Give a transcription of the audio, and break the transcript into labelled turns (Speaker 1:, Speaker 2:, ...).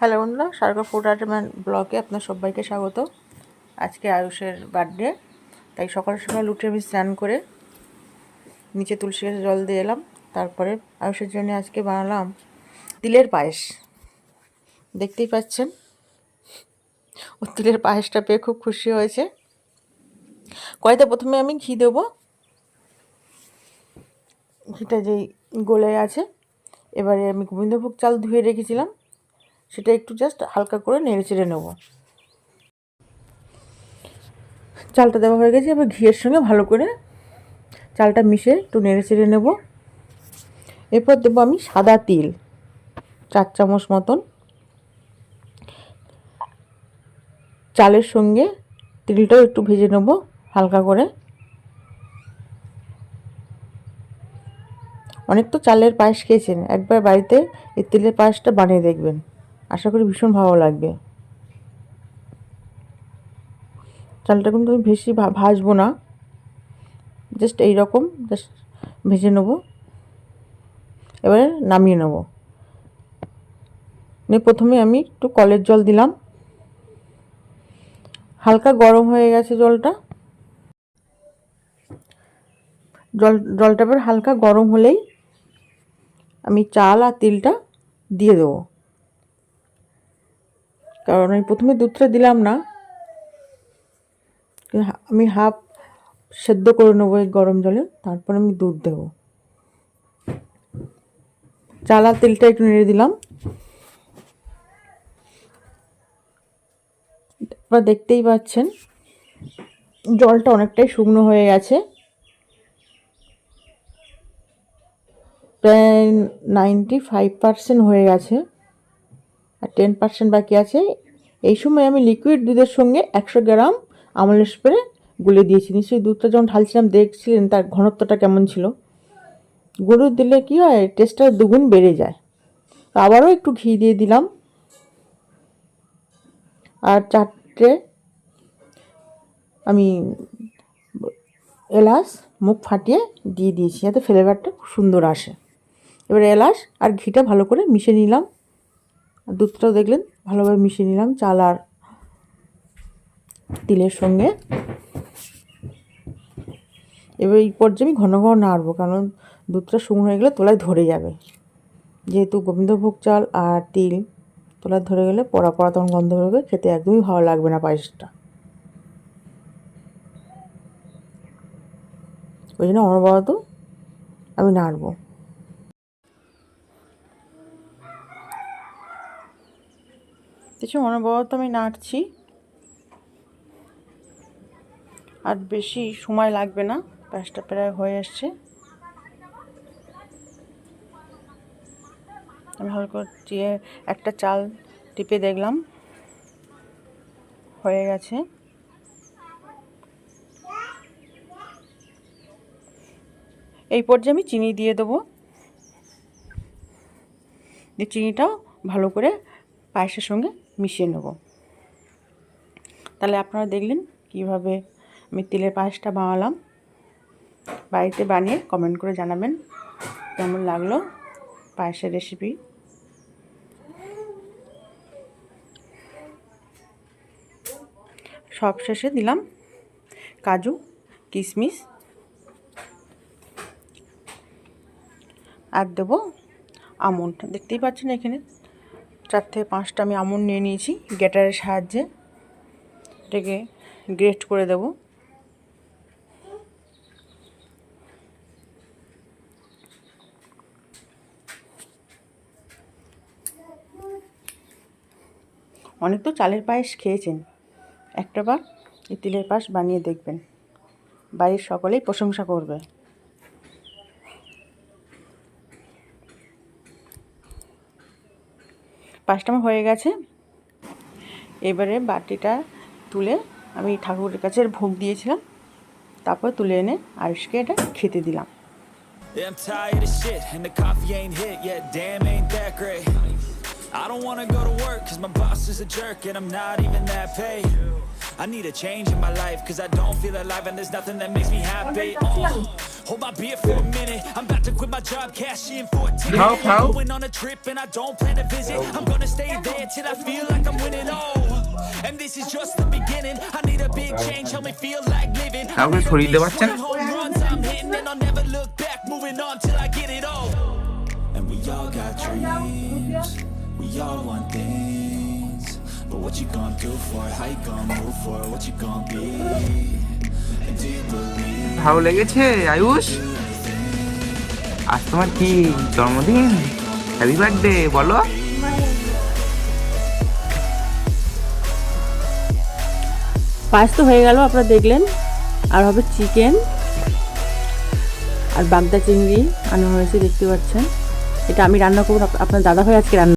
Speaker 1: Hello বন্ধুরা, সার্গা food আর্টম্যান ব্লগে আপনার সবাইকে স্বাগত। আজকে আয়ুষের বার্থডে, তাই সকাল সকাল উঠে আমি স্নান করে নিচে তুলসী গাছে জল দিয়ে এলাম। তারপরে আয়ুষের জন্য আজকে বানালাম তিলের পায়েস। দেখতেই পাচ্ছেন, ও তিলের পায়েসটা পেয়ে খুব খুশি হয়েছে। কড়াইতে প্রথমে আমি ঘি দেবো। ঘিটা যেই গলে আছে, এবারে আমি গোবিন্দভোগ চাল ধুয়ে রেখেছিলাম, সেটা একটু জাস্ট হালকা করে নেড়ে চেড়ে নেব। চালটা দেওয়া হয়ে গেছে, এবার ঘিয়ের সঙ্গে ভালো করে চালটা মিশে একটু নেড়ে চেড়ে নেব। এরপর দেবো আমি সাদা তিল 4 চামচ মতন। চালের সঙ্গে তিলটাও একটু ভেজে নেব হালকা করে। অনেক তো চালের পায়েস খেয়েছেন, একবার বাড়িতে এই তিলের পায়েসটা বানিয়ে দেখবেন, আশা করি ভীষণ ভালো লাগবে। চালটা কিন্তু আমি বেশি ভাজবো না, জাস্ট এইরকম জাস্ট ভেজে নেব। এবারে নামিয়ে নেব। প্রথমে আমি একটু কলের জল দিলাম, হালকা গরম হয়ে গেছে জলটা। জলটা এবার হালকা গরম হলেই আমি চাল আর তিলটা দিয়ে দেবো, কারণ আমি প্রথমে দুধটা দিলাম না, আমি হাফ সেদ্ধ করে নেবো এই গরম জলে, তারপর আমি দুধ দেবো। চাল আর তিলটা একটু নেড়ে দিলাম। আপনারা দেখতেই পাচ্ছেন জলটা অনেকটাই শুকনো হয়ে গেছে, প্রায় 95% হয়ে গেছে, আর 10% বাকি আছে। এই সময় আমি লিকুইড দুধের সঙ্গে 100 গ্রাম আমুল স্প্রে গুলে দিয়েছি। নিশ্চয়ই দুধটা যখন ঢালছিলাম দেখছিলেন তার ঘনত্বটা কেমন ছিল। গরুর দিলে কি হয়, টেস্টটা দুগুণ বেড়ে যায়। আবারও একটু ঘি দিয়ে দিলাম, আর 4টে আমি এলাচ মুখ ফাটিয়ে দিয়ে দিয়েছি, যাতে ফ্লেভারটা খুব সুন্দর আসে। এবার এলাচ আর ঘিটা ভালো করে মিশিয়ে নিলাম, আর দুধটাও দেখলেন ভালোভাবে মিশিয়ে নিলাম চাল আর তিলের সঙ্গে। এবার এই পর্যায়ে আমি ঘন ঘন নাড়বো, কারণ দুধটা শুকনো হয়ে গেলে তোলায় ধরে যাবে। যেহেতু গোবিন্দভোগ চাল আর তিল তোলায় ধরে গেলে পড়া পড়া তখন গন্ধ বেরোবে, খেতে একদমই ভালো লাগবে না পায়েসটা। ওই জন্য অনবরত আমি নাড়বো। কিছু অনবরত আমি নাড়ছি, আর বেশি সময় লাগবে না, পায়েসটা প্রায় হয়ে আসছে। আমি ভালো করে একটা চাল টিপে দেখলাম হয়ে গেছে। এই পর্যায়ে আমি চিনি দিয়ে দেবো। চিনিটাও ভালো করে পায়েসের সঙ্গে মিশিয়ে নেব। তাহলে আপনারা দেখলেন কিভাবে আমি তিলের পায়েসটা বানালাম। বাড়িতে বানিয়ে কমেন্ট করে জানাবেন কেমন লাগলো পায়েসের রেসিপি। সব শেষে দিলাম কাজু কিশমিশ, আর দেবো আমন্ড। দেখতেই পাচ্ছেন এখানে 4 থেকে 5টা আমি আমন্ড নিয়ে নিয়েছি, গ্রেটারের সাহায্যে এটাকে গ্রেট করে দেব। অনেক তো চালের পায়েস খেয়েছেন, একটাবার এই তিলের পায়েস বানিয়ে দেখবেন, বাড়ির সকলেই প্রশংসা করবে। পায়েসটা আমার হয়ে গেছে। এবারে বাটিটা তুলে আমি ঠাকুরের কাছে ভোগ দিয়েছিলাম, তারপর তুলে এনে আয়ুষকে এটা খেতে দিলাম। I'm tired of shit and the coffee ain't hit yet, damn ain't that great. I don't wanna go to work cause my boss is a jerk and I'm not even that paid. I need a change in my life cause I don't feel alive and there's nothing that makes me happy. Hold my beer for a minute, I'm about to quit my job, cash in for a ticket. I'm going on a trip and I don't plan to visit. I'm gonna stay there
Speaker 2: till I feel like I'm winning. Oh, and this is just the beginning. I need a big change, help me feel like living.
Speaker 3: কাউকে সরিয়ে দিতে পারছে না।
Speaker 2: Home runs I'm hitting, and I'll never look back. Moving on till I get it all. And we all got dreams, we all want things, but what you gonna do for it? How you gonna move for it? What you gonna be? And do you believe?
Speaker 3: ভালো লেগেছে আয়ুষ? আজ তোমার কি জন্মদিন? Happy birthday বলো।
Speaker 1: পায়েস তো হয়ে গেল, আপনারা দেখলেন। আর হবে চিকেন আর বাগদা চিংড়ি আনা হয়েছে, দেখতে পাচ্ছেন। এটা আমি রান্না করবো, আপনার দাদা ভাই আজকে রান্না